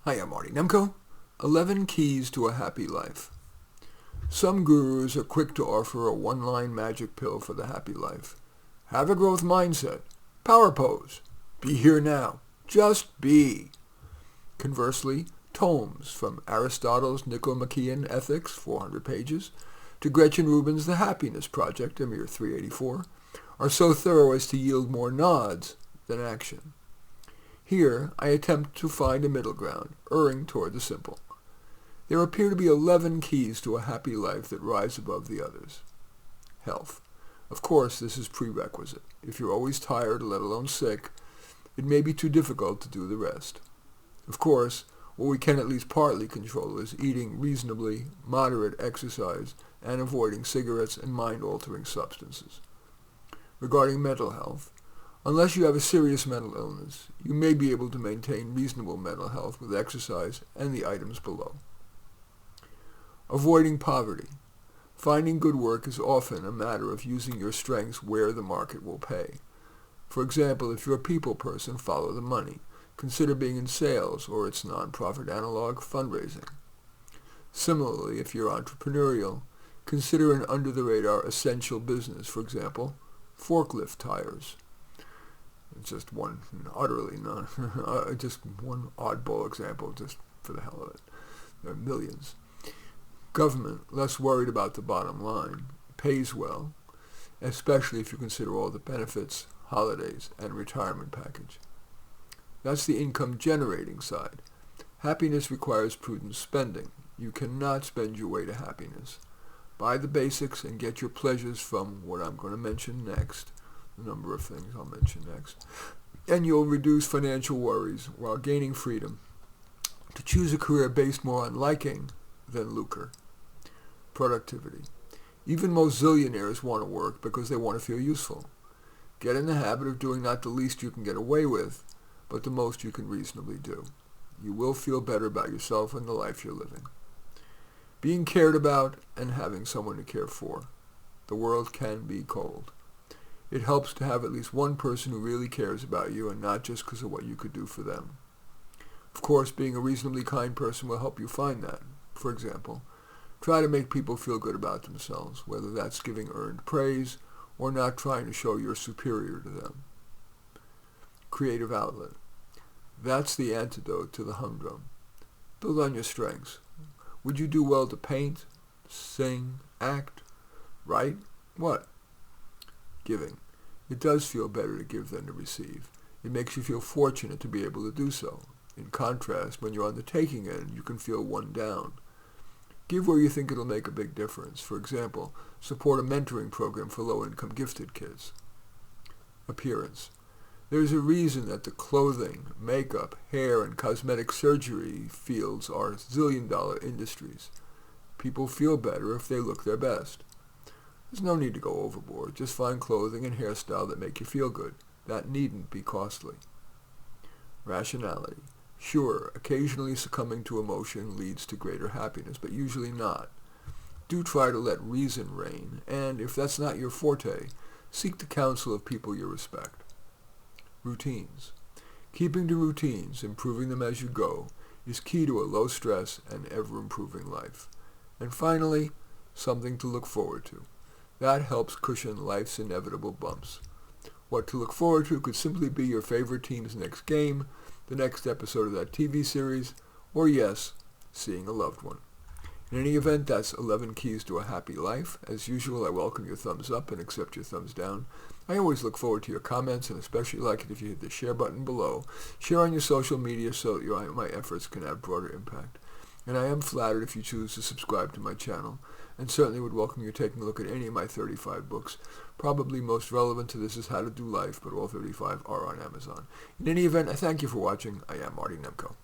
Hi, I'm Marty Nemko. 11 Keys to a Happy Life. Some gurus are quick to offer a one-line magic pill for the happy life. Have a growth mindset. Power pose. Be here now. Just be. Conversely, tomes from Aristotle's Nicomachean Ethics, 400 pages, to Gretchen Rubin's The Happiness Project, a mere 384, are so thorough as to yield more nods than action. Here, I attempt to find a middle ground, erring toward the simple. There appear to be 11 keys to a happy life that rise above the others. Health. Of course, this is prerequisite. If you're always tired, let alone sick, it may be too difficult to do the rest. Of course, what we can at least partly control is eating reasonably, moderate exercise, and avoiding cigarettes and mind-altering substances. Regarding mental health, unless you have a serious mental illness, you may be able to maintain reasonable mental health with exercise and the items below. Avoiding poverty. Finding good work is often a matter of using your strengths where the market will pay. For example, if you're a people person, follow the money. Consider being in sales or its non-profit analog, fundraising. Similarly, if you're entrepreneurial, consider an under-the-radar essential business, for example, forklift tires. Just one utterly just one oddball example, just for the hell of it. There are millions. Government, less worried about the bottom line, pays well, especially if you consider all the benefits, holidays, and retirement package. That's the income-generating side. Happiness requires prudent spending. You cannot spend your way to happiness. Buy the basics and get your pleasures from what I'm going to mention next. A number of things I'll mention next. And you'll reduce financial worries while gaining freedom to choose a career based more on liking than lucre. Productivity. Even most zillionaires want to work because they want to feel useful. Get in the habit of doing not the least you can get away with, but the most you can reasonably do. You will feel better about yourself and the life you're living. Being cared about and having someone to care for. The world can be cold. It helps to have at least one person who really cares about you and not just because of what you could do for them. Of course, being a reasonably kind person will help you find that. For example, try to make people feel good about themselves, whether that's giving earned praise or not trying to show you're superior to them. Creative outlet. That's the antidote to the humdrum. Build on your strengths. Would you do well to paint, sing, act, write? What? Giving. It does feel better to give than to receive. It makes you feel fortunate to be able to do so. In contrast, when you're on the taking end, you can feel one down. Give where you think it'll make a big difference. For example, support a mentoring program for low-income gifted kids. Appearance. There's a reason that the clothing, makeup, hair, and cosmetic surgery fields are zillion-dollar industries. People feel better if they look their best. There's no need to go overboard. Just find clothing and hairstyle that make you feel good. That needn't be costly. Rationality. Sure, occasionally succumbing to emotion leads to greater happiness, but usually not. Do try to let reason reign, and if that's not your forte, seek the counsel of people you respect. Routines. Keeping to routines, improving them as you go, is key to a low-stress and ever-improving life. And finally, something to look forward to. That helps cushion life's inevitable bumps. What to look forward to could simply be your favorite team's next game, the next episode of that TV series, or yes, seeing a loved one. In any event, that's 11 Keys to a Happy Life. As usual, I welcome your thumbs up and accept your thumbs down. I always look forward to your comments, and especially like it if you hit the share button below. Share on your social media so that my efforts can have broader impact. And I am flattered if you choose to subscribe to my channel, and certainly would welcome you taking a look at any of my 35 books. Probably most relevant to this is How to Do Life, but all 35 are on Amazon. In any event, I thank you for watching. I am Marty Nemko.